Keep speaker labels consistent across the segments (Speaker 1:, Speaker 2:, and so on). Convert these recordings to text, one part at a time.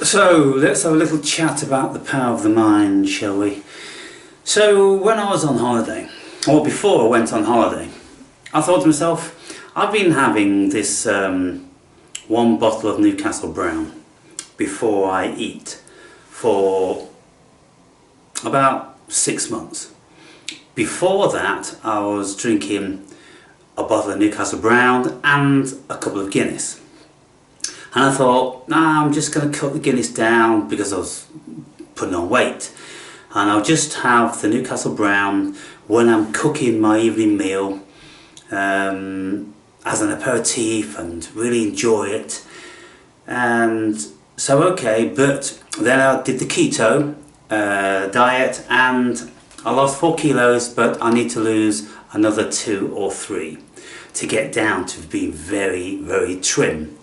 Speaker 1: So let's have a little chat about the power of the mind, shall we? So when I was on holiday, or before I went on holiday, I thought to myself, I've been having this one bottle of Newcastle Brown before I eat for about 6 months. Before that I was drinking a bottle of Newcastle Brown and a couple of Guinness. And I thought, nah, I'm just going to cut the Guinness down because I was putting on weight. And I'll just have the Newcastle Brown when I'm cooking my evening meal as an aperitif and really enjoy it. And so, okay, but then I did the keto diet and I lost 4 kilos, but I need to lose another 2 or 3 to get down to being very, very trim.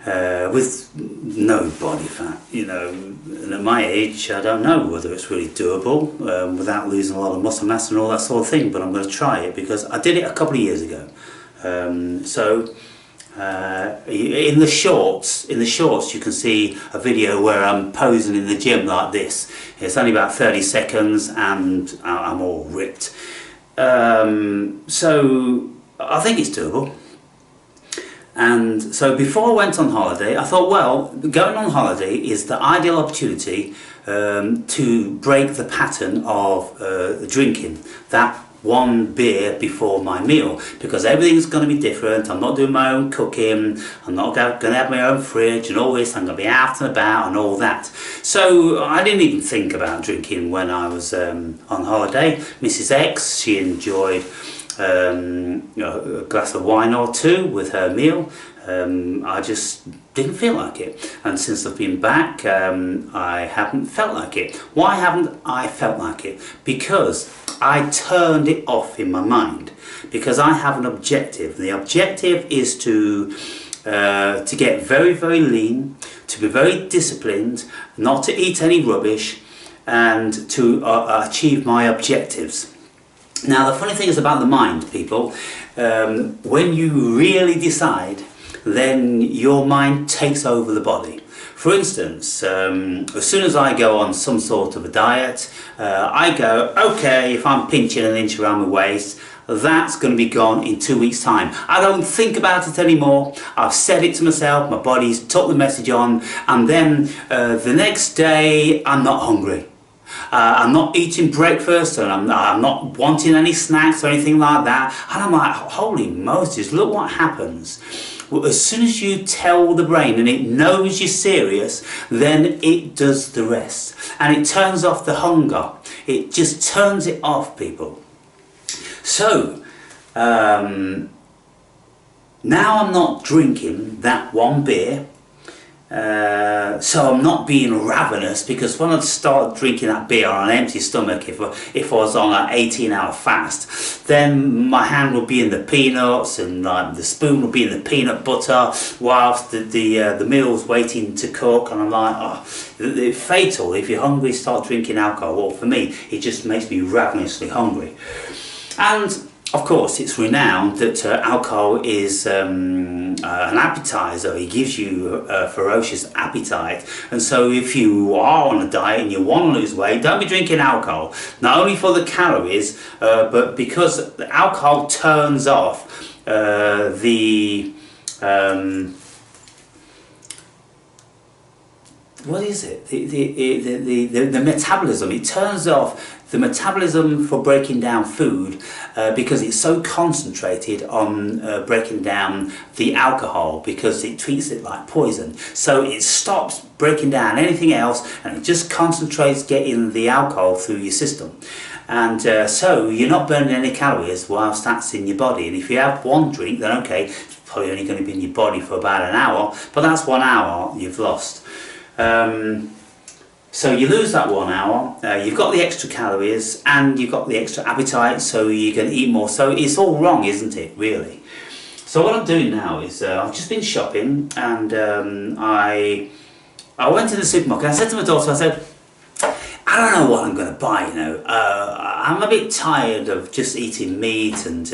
Speaker 1: With no body fat, you know, and at my age I don't know whether it's really doable without losing a lot of muscle mass and all that sort of thing, but I'm going to try it because I did it a couple of years ago. In the shorts you can see a video where I'm posing in the gym like this. It's only about 30 seconds and I'm all ripped. So I think it's doable. And so before I went on holiday, I thought, well, going on holiday is the ideal opportunity to break the pattern of drinking that one beer before my meal, because everything's going to be different. I'm not doing my own cooking, I'm not going to have my own fridge and all this, I'm going to be out and about and all that. So I didn't even think about drinking when I was on holiday. Mrs. X, she enjoyed a glass of wine or 2 with her meal. I just didn't feel like it, and since I've been back I haven't felt like it. Why haven't I felt like it? Because I turned it off in my mind, because I have an objective. The objective is to get very, very lean, to be very disciplined, not to eat any rubbish, and to achieve my objectives. Now the funny thing is about the mind, people, when you really decide, then your mind takes over the body. For instance, as soon as I go on some sort of a diet, I go, okay, if I'm pinching an inch around my waist, that's going to be gone in 2 weeks' time. I don't think about it anymore. I've said it to myself, my body's took the message on, and then the next day I'm not hungry. I'm not eating breakfast, and I'm not wanting any snacks or anything like that. And I'm like, holy Moses, look what happens. Well, as soon as you tell the brain and it knows you're serious, then it does the rest. And it turns off the hunger. It just turns it off, people. So, now I'm not drinking that one beer. So I'm not being ravenous, because when I start drinking that beer on an empty stomach, if I was on an 18-hour fast, then my hand will be in the peanuts and the spoon will be in the peanut butter whilst the meal's waiting to cook, and I'm like, oh, it's fatal. If you're hungry, start drinking alcohol. Well, for me, it just makes me ravenously hungry. And of course, it's renowned that alcohol is an appetizer. It gives you a ferocious appetite. And so if you are on a diet and you want to lose weight, don't be drinking alcohol. Not only for the calories, but because the alcohol turns off what is it? The metabolism. It turns off the metabolism for breaking down food because it's so concentrated on breaking down the alcohol, because it treats it like poison. So it stops breaking down anything else and it just concentrates getting the alcohol through your system. And so you're not burning any calories whilst that's in your body. And if you have one drink, then okay, it's probably only going to be in your body for about an hour, but that's 1 hour you've lost. So you lose that 1 hour, you've got the extra calories and you've got the extra appetite, so you can eat more. So it's all wrong, isn't it, really? So what I'm doing now is I've just been shopping, and I went to the supermarket. I said to my daughter, I said, I don't know what I'm going to buy, you know. I'm a bit tired of just eating meat and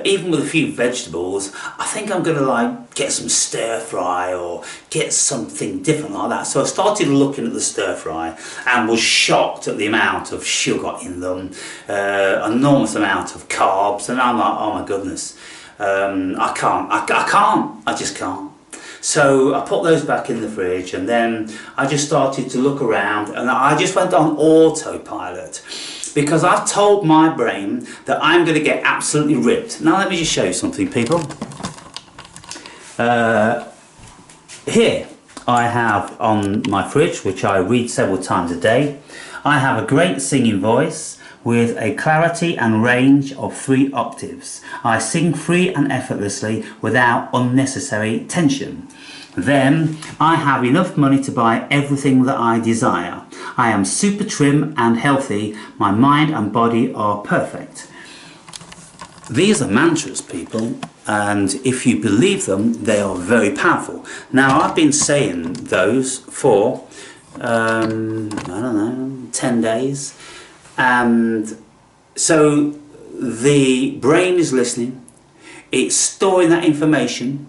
Speaker 1: even with a few vegetables. I think I'm going to like get some stir fry or get something different like that. So I started looking at the stir fry and was shocked at the amount of sugar in them, enormous amount of carbs, and I'm like, oh my goodness, I just can't. So I put those back in the fridge, and then I just started to look around, and I just went on autopilot because I've told my brain that I'm going to get absolutely ripped. Now let me just show you something, people. Here I have on my fridge, which I read several times a day, I have a great singing voice with a clarity and range of 3 octaves. I sing free and effortlessly without unnecessary tension. Then I have enough money to buy everything that I desire. I am super trim and healthy. My mind and body are perfect. These are mantras, people, and if you believe them, they are very powerful. Now, I've been saying those for, I don't know, 10 days. And so the brain is listening, it's storing that information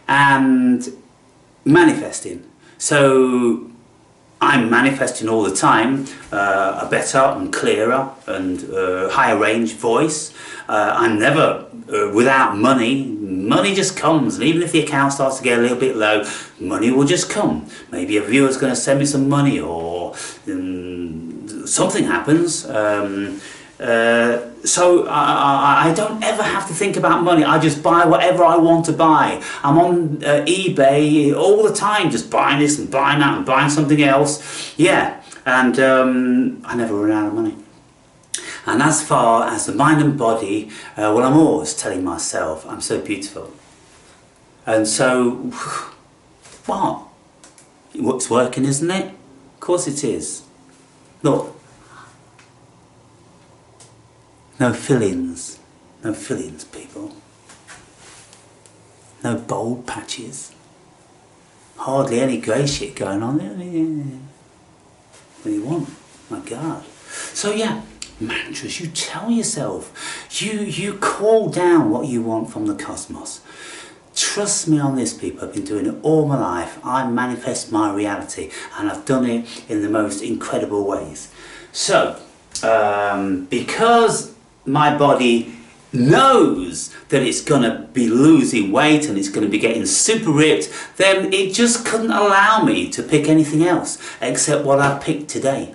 Speaker 1: and manifesting. So I'm manifesting all the time a better and clearer and higher range voice. I'm never without money. Money just comes, and even if the account starts to get a little bit low, money will just come. Maybe a viewer's going to send me some money, or something happens. So I don't ever have to think about money. I just buy whatever I want to buy. I'm on eBay all the time, just buying this and buying that and buying something else. Yeah, and I never run out of money. And as far as the mind and body, well, I'm always telling myself I'm so beautiful. And so, what? It's working, isn't it? Of course it is. Look. No fillings, people. No bold patches. Hardly any grey shit going on there. What do you want? My God. So yeah, mantras. You tell yourself. You call down what you want from the cosmos. Trust me on this, people. I've been doing it all my life. I manifest my reality, and I've done it in the most incredible ways. So, because my body knows that it's going to be losing weight and it's going to be getting super ripped, then it just couldn't allow me to pick anything else except what I've picked today.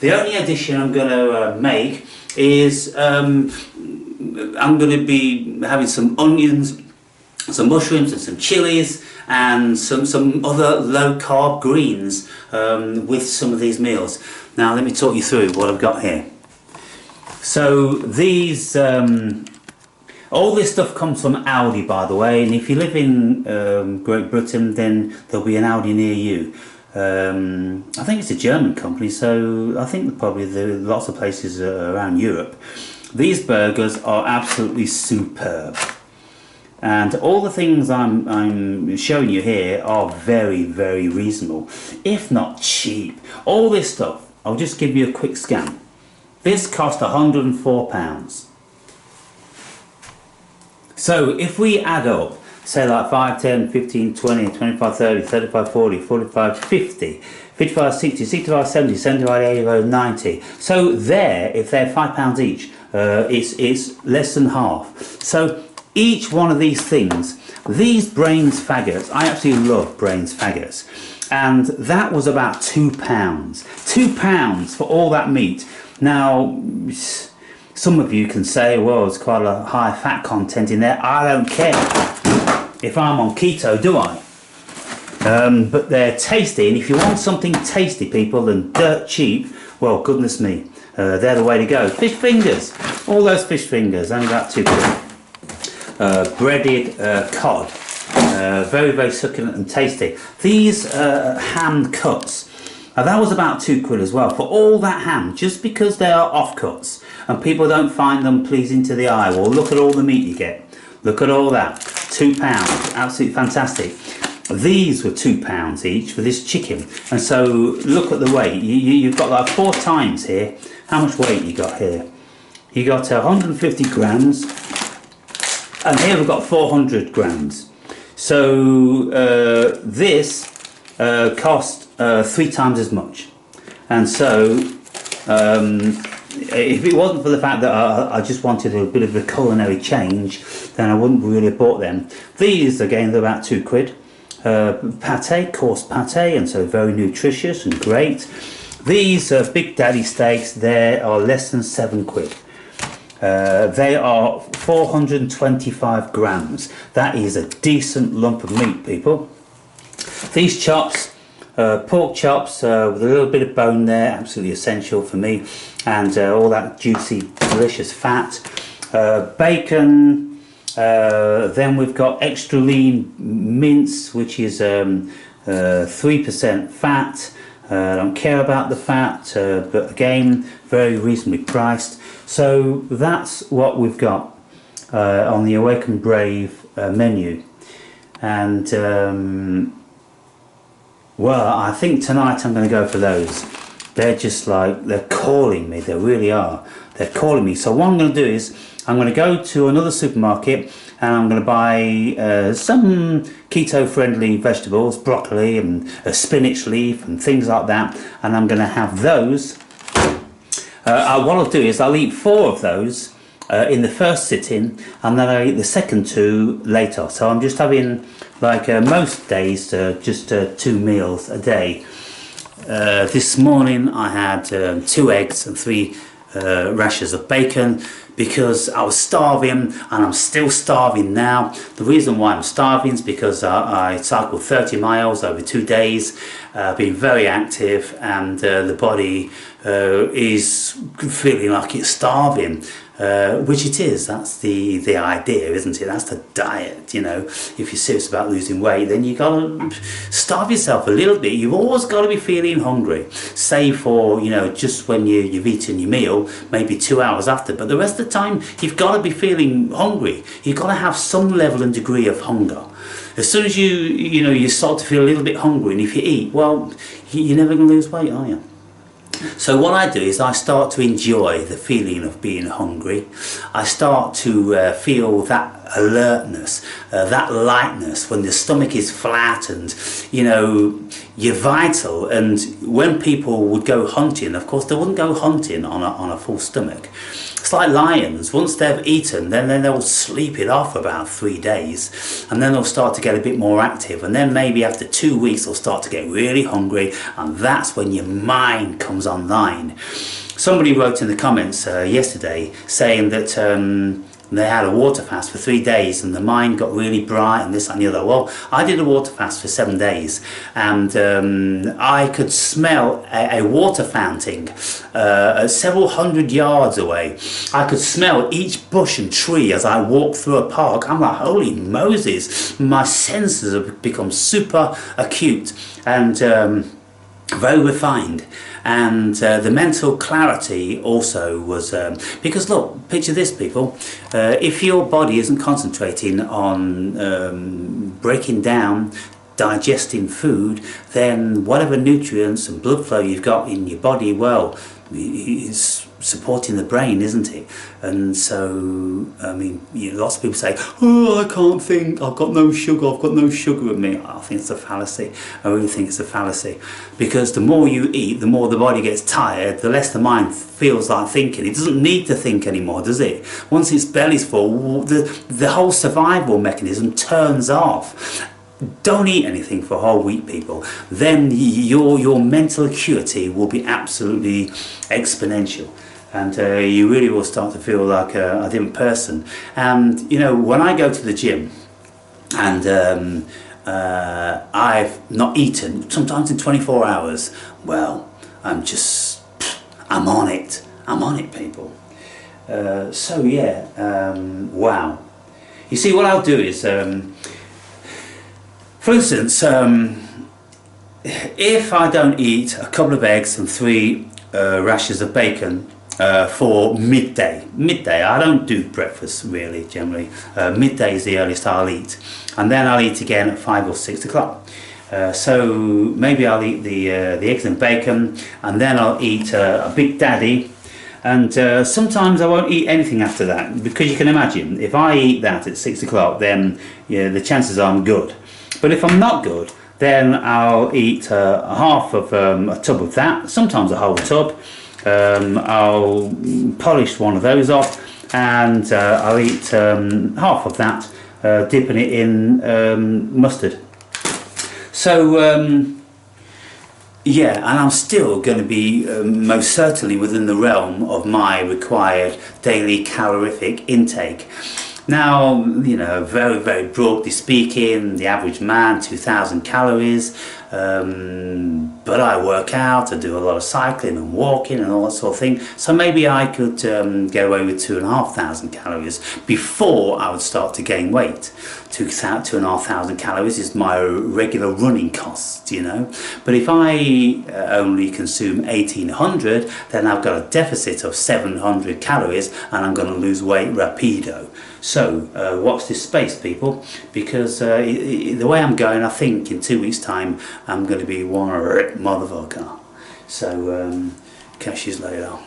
Speaker 1: The only addition I'm going to make is I'm going to be having some onions, some mushrooms and some chilies and some other low carb greens with some of these meals. Now let me talk you through what I've got here. So these, all this stuff comes from Aldi, by the way, and if you live in Great Britain, then there'll be an Aldi near you. I think it's a German company, so I think probably there are lots of places around Europe. These burgers are absolutely superb, and all the things I'm showing you here are very, very reasonable, if not cheap. All this stuff, I'll just give you a quick scan. This cost £104. So if we add up, say like 5, 10, 15, 20, 25, 30, 35, 40, 45, 50, 55, 60, 65, 70, 75, 80, 90. So there, if they're £5 each, it's less than half. So each one of these things, these brains faggots, I absolutely love brains faggots. And that was about £2. £2 for all that meat. Now, some of you can say, well, it's quite a high fat content in there. I don't care if I'm on keto, do I? But they're tasty, and if you want something tasty, people, and dirt cheap, well, goodness me, they're the way to go. Fish fingers, all those fish fingers, only about £2. Breaded cod, very, very succulent and tasty. These ham cuts. Now that was about £2 as well for all that ham, just because they are offcuts and people don't find them pleasing to the eye. Well, look at all the meat you get. Look at all that. £2, absolutely fantastic. These were £2 each for this chicken, and so look at the weight. You've got like 4 times here. How much weight you got here? You got 150 grams, and here we've got 400 grams. So this cost 3 times as much, and so if it wasn't for the fact that I just wanted a bit of a culinary change, then I wouldn't really have bought them. These again, they're about £2. Pate, coarse pate, and so very nutritious and great. These Big Daddy steaks, they are less than £7. They are 425 grams. That is a decent lump of meat, people. These chops, pork chops with a little bit of bone there, absolutely essential for me, and all that juicy, delicious fat. Bacon. Then we've got extra lean mince, which is 3% fat. I don't care about the fat, but again, very reasonably priced. So that's what we've got on the Awake and Brave menu. And well, I think tonight I'm going to go for those. They're just like, they're calling me, they really are. They're calling me. So what I'm going to do is, I'm going to go to another supermarket and I'm going to buy some keto-friendly vegetables, broccoli and a spinach leaf and things like that, and I'm going to have those. What I'll do is I'll eat 4 of those in the first sitting, and then I'll eat the second 2 later. So I'm just having, like most days, just 2 meals a day. This morning I had 2 eggs and 3 rashers of bacon, because I was starving, and I'm still starving now. The reason why I'm starving is because I cycled 30 miles over 2 days, been very active, and the body is feeling like it's starving, which it is. That's the idea, isn't it? That's the diet, you know. If you're serious about losing weight, then you gotta starve yourself a little bit. You've always got to be feeling hungry, save for, you know, just when you've eaten your meal, maybe 2 hours after. But the rest of the time, you've got to be feeling hungry. You've got to have some level and degree of hunger. As soon as you start to feel a little bit hungry, and if you eat, well, you're never going to lose weight, are you? So what I do is I start to enjoy the feeling of being hungry. I start to feel that alertness, that lightness when the stomach is flat, and you know, you're vital. And when people would go hunting, of course they wouldn't go hunting on a full stomach. It's like lions. Once they've eaten, then they'll sleep it off about 3 days, and then they'll start to get a bit more active, and then maybe after 2 weeks they'll start to get really hungry, and that's when your mind comes online. Somebody wrote in the comments yesterday saying that they had a water fast for 3 days and the mind got really bright and this and the other. Well, I did a water fast for 7 days, and I could smell a water fountain several hundred yards away. I could smell each bush and tree as I walked through a park. I'm like, holy Moses, my senses have become super acute and very refined. And the mental clarity also was, because look, picture this, people, if your body isn't concentrating on breaking down, digesting food, then whatever nutrients and blood flow you've got in your body, well, it's supporting the brain, isn't it? And so, I mean, lots of people say, oh, I can't think, I've got no sugar with me. I think it's a fallacy. I really think it's a fallacy, because the more you eat, the more the body gets tired, the less the mind feels like thinking. It doesn't need to think anymore, does it? Once its belly's full, the whole survival mechanism turns off. Don't eat anything for a whole week, people. Then your mental acuity will be absolutely exponential, and you really will start to feel like a different person. And you know, when I go to the gym and I've not eaten, sometimes in 24 hours, well, I'm on it, people. So yeah, wow. You see, what I'll do is, for instance, if I don't eat a couple of eggs and 3 rashers of bacon for midday. Midday, I don't do breakfast really generally. Midday is the earliest I'll eat, and then I'll eat again at 5 or 6 o'clock. So maybe I'll eat the eggs and bacon, and then I'll eat a Big Daddy, and sometimes I won't eat anything after that, because you can imagine if I eat that at 6 o'clock, then yeah, the chances are I'm good. But if I'm not good, then I'll eat half of a tub of that, sometimes a whole tub. I'll polish one of those off, and I'll eat half of that, dipping it in mustard. So yeah, and I'm still going to be most certainly within the realm of my required daily calorific intake. Now, you know, very broadly speaking, the average man, 2,000 calories, but I work out, I do a lot of cycling and walking and all that sort of thing, so maybe I could get away with 2,500 calories before I would start to gain weight. 2,500 calories is my regular running cost, you know, but if I only consume 1,800, then I've got a deficit of 700 calories and I'm going to lose weight rapido. So watch this space, people, because the way I'm going, I think in 2 weeks time I'm going to be one motherfucker. So catch you later.